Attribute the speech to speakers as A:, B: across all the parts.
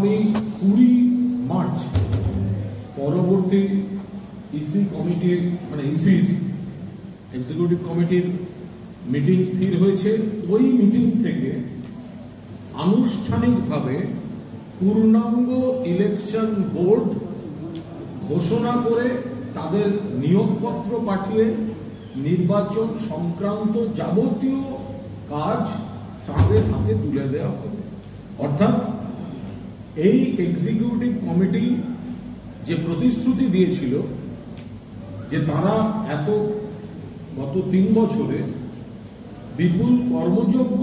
A: 20 March পরবর্তী EC কমিটির ইসির এক্সিকিউটিভ কমিটির মিটিং স্থির হয়েছে। ওই মিটিং থেকে আনুষ্ঠানিকভাবে পূর্ণাঙ্গ ইলেকশন বোর্ড ঘোষণা করে তাদের নিয়োগপত্র পাঠিয়ে নির্বাচন সংক্রান্ত যাবতীয় কাজ তাদের হাতে তুলে দেওয়া হবে। অর্থাৎ এই এক্সিকিউটিভ কমিটি যে প্রতিশ্রুতি দিয়েছিল যে তারা গত 3 বছরে বিপুল কর্মযোগ্য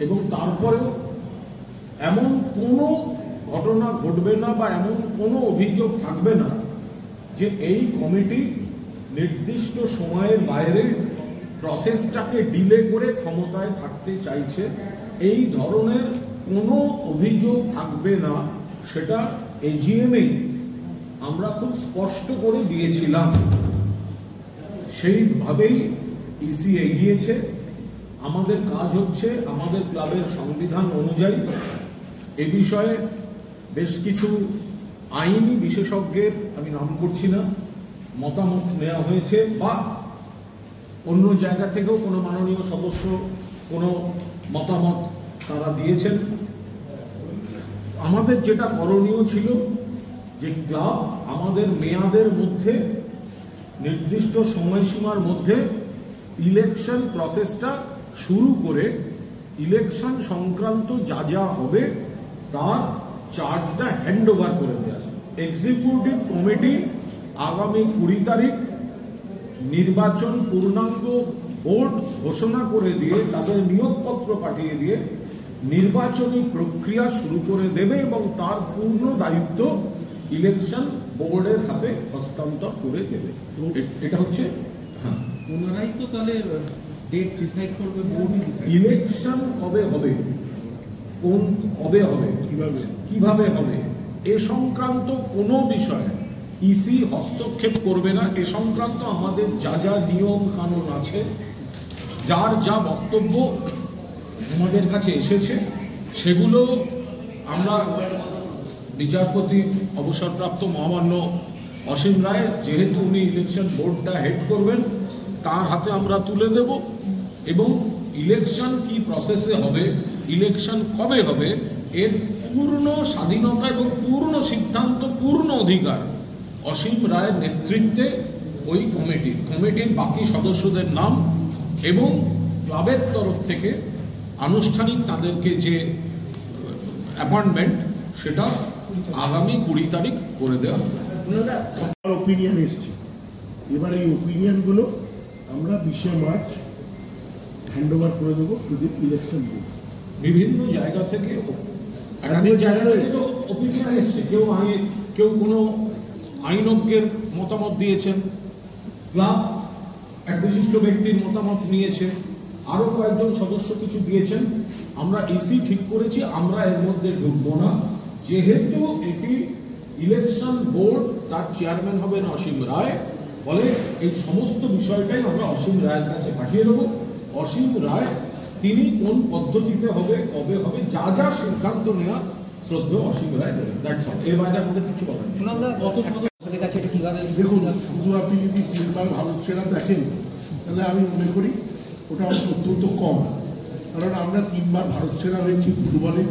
A: এবং তারপরেও এমন কোনো ঘটনা ঘটবে না বা এমন কোনো অভিযোগ থাকবে না যে এই কমিটি নির্দিষ্ট সময়ের বাইরে প্রসেসটাকে ডিলে করে ক্ষমতায় থাকতে চাইছে, এই ধরনের কোনো অভিযোগ থাকবে না, সেটা এজিএমে আমরা খুব স্পষ্ট করে দিয়েছিলাম। সেইভাবেই ইসি এগিয়েছে। আমাদের কাজ হচ্ছে আমাদের ক্লাবের সংবিধান অনুযায়ী এ বিষয়ে বেশ কিছু আইনি বিশেষজ্ঞের, আমি নাম করছি না, মতামত নেওয়া হয়েছে বা অন্য জায়গা থেকেও কোনো মাননীয় সদস্য কোনো মতামত তারা দিয়েছেন। আমাদের যেটা করণীয় ছিল যে ক্লাব আমাদের মেয়াদের মধ্যে, নির্দিষ্ট সময়সীমার মধ্যে ইলেকশন প্রসেসটা শুরু করে ইলেকশন সংক্রান্ত যা যা হবে তার চার্জটা হ্যান্ড ওভার করে দেওয়া। এক্সিকিউটিভ কমিটি আগামী 20 তারিখ নির্বাচন পূর্ণাঙ্গ বোর্ড ঘোষণা করে দিয়ে তাদের নিয়োগপত্র পাঠিয়ে দিয়ে নির্বাচনী প্রক্রিয়া শুরু করে দেবে এবং তার পূর্ণ দায়িত্ব ইলেকশন বোর্ডের হাতে হস্তান্তর করে দেবে। এটা হচ্ছে
B: ওনারাই তো তাহলে ডেট ডিসাইড করবে,
A: ইলেকশন কবে হবে, কবে হবে, কিভাবে হবে এ সংক্রান্ত কোনো বিষয়ে ইসি হস্তক্ষেপ করবে না। এ সংক্রান্ত আমাদের যা যা নিয়ম কানুন আছে, যার যা বক্তব্য আমাদের কাছে এসেছে, সেগুলো আমরা বিচারপতি অবসরপ্রাপ্ত মহামান্য অসীম রায়, যেহেতু উনি ইলেকশন বোর্ডটা হেড করবেন, তার হাতে আমরা তুলে দেব এবং ইলেকশন কি প্রসেসে হবে, ইলেকশন কবে হবে, এর পূর্ণ স্বাধীনতা এবং পূর্ণ সিদ্ধান্ত, পূর্ণ অধিকার অসীম রায়ের নেতৃত্বে ওই কমিটির বাকি সদস্যদের নাম এবং ক্লাবের তরফ থেকে আনুষ্ঠানিক তাদেরকে যে অ্যাপয়েন্টমেন্ট, সেটা আগামী 20 তারিখ করে দেওয়া হবে।
C: ওপিনিয়ন এসছে, এবার এই ওপিনিয়নগুলো আমরা 20 মার্চ হ্যান্ড ওভার করে দেবো টু দি ইলেকশন বোর্ড।
A: বিভিন্ন জায়গা থেকে একাধিক জায়গা থেকে ওপিনিয়ন এসছে। কেউ কোনো আইনজ্ঞের মতামত দিয়েছেন, ক্লাব এক বিশিষ্ট ব্যক্তির মতামত নিয়েছে, আরো কয়েকজন সদস্য কিছু দিয়েছেন। আমরা ইসি ঠিক করেছি আমরা এর মধ্যে ঢুকবো না, যেহেতু এটি ইলেকশন বোর্ড, তার চেয়ারম্যান হবেন অসীম রায়, ফলে এই সমস্ত বিষয়টাই আমরা অসীম রায়ের কাছে পাঠিয়ে দেবো। অসীম রায় তিনি কোন পদ্ধতিতে হবে, কবে হবে, যা যা সিদ্ধান্ত নেওয়া শ্রদ্ধেয় অসীম রায় দেবেন। দ্যাটস অল, এর বাইরে আমাদের কিছু বলার নেই।
C: দেখুন, শুধু আপনি যদি 3 বার ভারত সেরা দেখেন তাহলে আমি মনে করি ওটা অত্যন্ত কম, কারণ আমরা 3 বার ভারত সেরা হয়েছি ফুটবলে,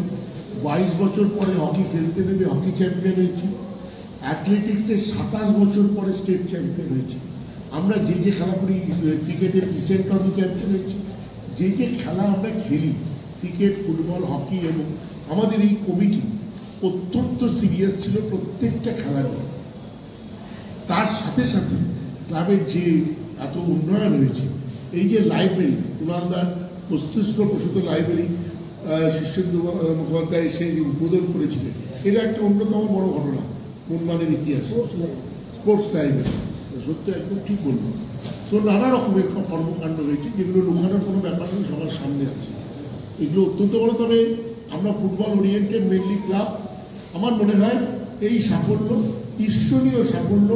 C: 22 বছর পরে হকি খেলতে নেমে হকি চ্যাম্পিয়ন হয়েছি, অ্যাথলেটিক্সে 27 বছর পরে স্টেট চ্যাম্পিয়ন হয়েছি। আমরা যে খেলা করি, ক্রিকেটের এশিয়ান ট্রফি চ্যাম্পিয়ন হয়েছি, যে খেলা আমরা খেলি, ক্রিকেট, ফুটবল, হকি, এবং আমাদের এই কমিটি অত্যন্ত সিরিয়াস ছিল প্রত্যেকটা খেলা নিয়ে। তার সাথে সাথে ক্লাবের যে এত উন্নয়ন হয়েছে, এই যে লাইব্রেরি, কুণালদার মস্তিষ্ক প্রসূত লাইব্রেরি শীর্ষেন্দু মুখোপাধ্যায় এসে উদ্বোধন করেছিলেন, এটা একটা অন্যতম বড় ঘটনা উন্নয়নের ইতিহাসে। স্পোর্টস লাইব্রেরি সত্য একদম ঠিক বলব। তো নানা রকমের কর্মকাণ্ড হয়েছে, যেগুলো লুকানোর কোনো ব্যাপার নেই, সবার সামনে আছে, এগুলো অত্যন্ত বড়। তবে আমরা ফুটবল ওরিয়েন্টেড মেনলি ক্লাব, আমার মনে হয় এই সাফল্য ঈর্ষণীয় সাফল্য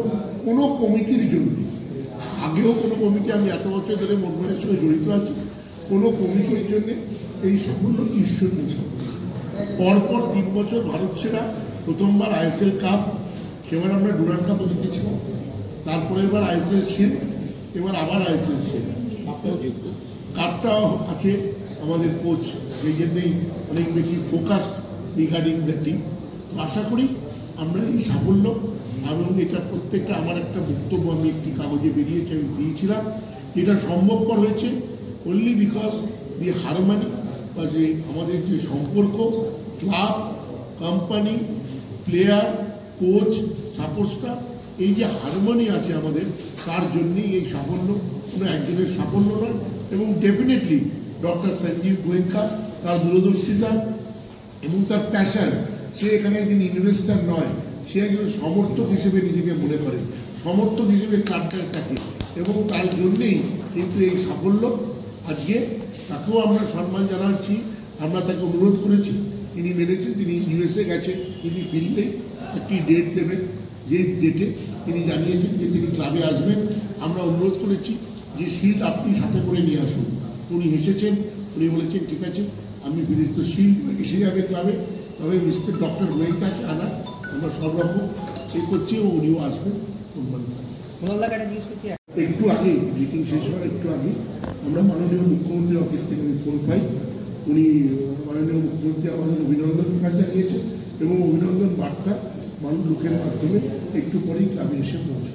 C: কোনো কমিটির জন্য। আগেও কোনো কমিটি, আমি এত বছর ধরে মনমোহনের সঙ্গে জড়িত আছি, কোনো কমিটির জন্য এই সাফল্য ঈর্ষণীয় সাফল্য। পরপর 3 বছর ভারত সেরা, প্রথমবার আইএসএল কাপ, সেবার আমরা ডুরান্ড কাপও জিতেছিলাম, তারপরে এবার আইএসএল শিল্ড, এবার আবার আইএসএল শিল্ড। কাপটাও আছে আমাদের কোচ, এই জন্যই অনেক বেশি ফোকাস রিগার্ডিং দ্য টিম। আশা করি আমরা এই সাফল্য, এবং এটা প্রত্যেকটা আমার একটা বক্তব্য আমি একটি কাগজে বেরিয়েছে, আমি দিয়েছিলাম, এটা সম্ভবপর হয়েছে অনলি বিকজ দি হারমানি, বা যে আমাদের যে সম্পর্ক club, company, player, coach, support staff, এই যে হারমোনি আছে আমাদের, তার জন্যই এই সাফল্য, কোনো একজনের সাফল্য নয়। এবং ডেফিনেটলি ডক্টর সঞ্জীব গোয়েঙ্কা, তার দূরদর্শিতা এবং তার প্যাশন, সে এখানে একজন ইনভেস্টার নয়, সে একজন সমর্থক হিসেবে নিজেকে মনে করে, সমর্থক হিসেবে ক্লাবটার থাকে, এবং তার জন্যেই কিন্তু এই সাফল্য। আজকে তাকেও আমরা সম্মান জানাচ্ছি, আমরা তাকে অনুরোধ করেছি, তিনি মেনেছেন, তিনি ইউএসএ গেছেন, তিনি ফিরলে একটি ডেট দেবেন, যে ডেটে তিনি জানিয়েছেন যে তিনি ক্লাবে আসবেন। আমরা অনুরোধ করেছি যে শিল্ড আপনি সাথে করে নিয়ে আসুন, উনি হেসেছেন, উনি বলেছেন ঠিক আছে আমি ফিরে, তো শিল্ড এসে যাবে ক্লাবে, তবে মিস্টার ডক্টর গোয়েঙ্কাকে আনা আমরা সব রকম করছি, এবং উনিও আসবেন। একটু আগে মিটিং শেষ হওয়ার একটু আগে আমরা মাননীয় মুখ্যমন্ত্রীর অফিস থেকে আমি ফোন পাই, উনি মাননীয় মুখ্যমন্ত্রী আমাদের অভিনন্দন প্রকাশ জানিয়েছেন, এবং অভিনন্দন বার্তা লোকের মাধ্যমে একটু পরেই ক্লাবে এসে পৌঁছচ্ছে।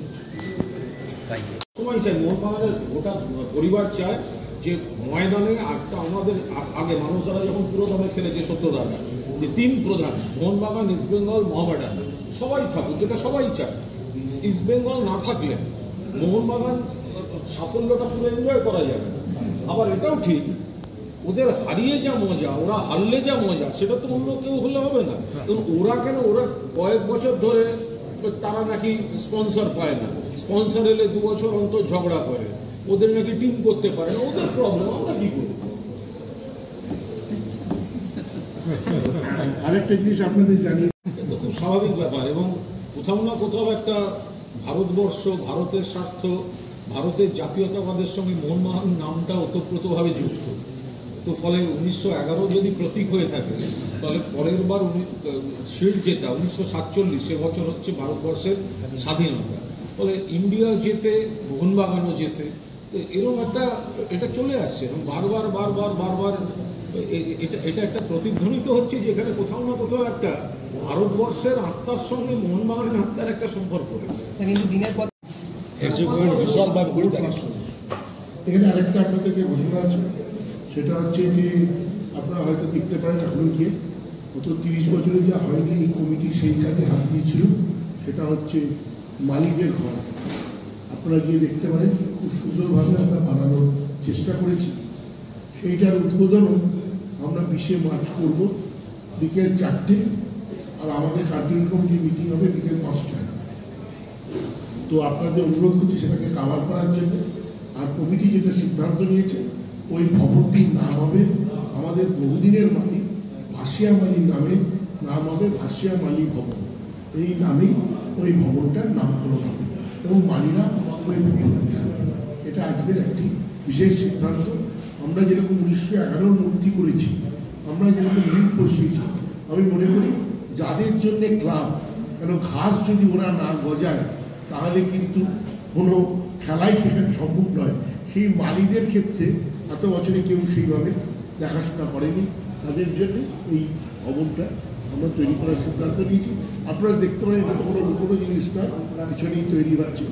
A: সময় চাই, মোহনবাগানের গোটা পরিবার চায় যে ময়দানে একটা আমাদের আগে মানুষরা যখন পুরো দামে খেলেছে সত্যদাদা, যে তিন প্রধান মোহনবাগান, ইস্টবেঙ্গল, মোহামেডান, সবাই থাকুক, যেটা সবাই চায়। ইস্টবেঙ্গল না থাকলে মোহনবাগান সাফল্যটা পুরো এনজয় করা যাবে। আবার এটাও ঠিক, ওদের হারিয়ে যা মজা, ওরা হারলে যা মজা, সেটা তো অন্য কেউ হলে হবে না। কারণ ওরা কেন, ওরা কয়েক বছর ধরে তারা নাকি স্পন্সর পায় না, স্পন্সর এলে 2 বছর অন্তর ঝগড়া করে, ওদের নাকি টিম করতে পারে না, ওদের প্রবলেম, আমরা কি করি?
C: আরেকটা জিনিস আপনাদের জানিয়ে,
A: কিন্তু খুব স্বাভাবিক ব্যাপার, এবং কোথাও না কোথাও একটা ভারতবর্ষ, ভারতের স্বার্থ, ভারতের জাতীয়তাবাদের সঙ্গে মোহনবাগান নামটা ওতপ্রোতভাবে যুক্ত। তো ফলে 1911 যদি প্রতীক হয়ে থাকে, তাহলে পরের বার শিল্ড জেতা 1947, সে বছর হচ্ছে ভারতবর্ষের স্বাধীনতা। ফলে ইন্ডিয়া জেতে, মোহনবাগানও জেতে, তো এরকম একটা এটা চলে আসছে, এবং বারবার বারবার বারবার এটা একটা প্রতিধ্বনিত হচ্ছে, যেখানে কোথাও না কোথাও একটা ভারতবর্ষের আত্মার সঙ্গে মোহনবাগানের আত্মার একটা সম্পর্ক রয়েছে।
B: কিন্তু দিনের পর
C: বিশালভাবে করে জানাচ্ছি। এখানে আরেকটা আপনাদেরকে ঘোষণা আছে, সেটা হচ্ছে যে আপনারা হয়তো দেখতে পারেন এখনো গিয়ে, গত 30 বছরে যা হয়নি এই কমিটি সেই কাজে হাত দিয়েছিল, সেটা হচ্ছে মালিদের ঘর। আপনারা গিয়ে দেখতে পারেন, খুব সুন্দরভাবে আমরা বানানোর চেষ্টা করেছি। সেইটার উদ্বোধনও আমরা 20 মার্চ করব, বিকেল 4টে, আর আমাদের কার্যকরী কমিটির মিটিং হবে বিকেল 5টায়। তো আপনাদের অনুরোধ করছি সেটাকে কাভার করার জন্য। আর কমিটি যেটা সিদ্ধান্ত নিয়েছে, ওই ভবনটির নাম হবে আমাদের বহুদিনের মালিক ভাসিয়া মালির নামে, নাম হবে ভাসিয়া মালি ভবন। এই নামেই ওই ভবনটার নামকরণ হবে, এবং মালিরা ওই ভবনটা থাকবে। এটা আজকের একটি বিশেষ সিদ্ধান্ত। আমরা যেরকম 1911 মূর্তি করেছি, আমরা যেরকম ঋণ বসিয়েছি, আমি মনে করি যাদের জন্যে ক্লাব, কেন ঘাস যদি ওরা না গজায় তাহলে কিন্তু কোনো খেলাই সেখানে সম্ভব নয়। সেই মালিদের ক্ষেত্রে এত বছরে কেউ সেইভাবে দেখাশোনা করেনি, তাদের জন্য এই ভবনটা আমরা তৈরি করার সিদ্ধান্ত নিয়েছি। আপনারা দেখতে পারেন এটা তো কোনো লুকোনো জিনিস নয়, পিছনেই তৈরি হচ্ছে,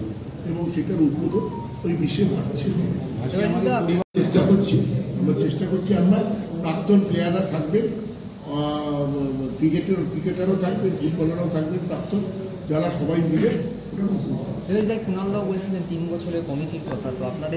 C: এবং সেটার উদ্বোধন ওই 20 মার্চে চেষ্টা করছি। আমরা প্রাক্তন প্লেয়াররা থাকবে, ক্রিকেটারও থাকবে, ফুটবলাররাও থাকবে প্রাক্তন, যারা সবাই মিলে ওটা।
B: কুণালদাও বলছিলেন 3 বছরের কমিটির কথা, তো আপনাদের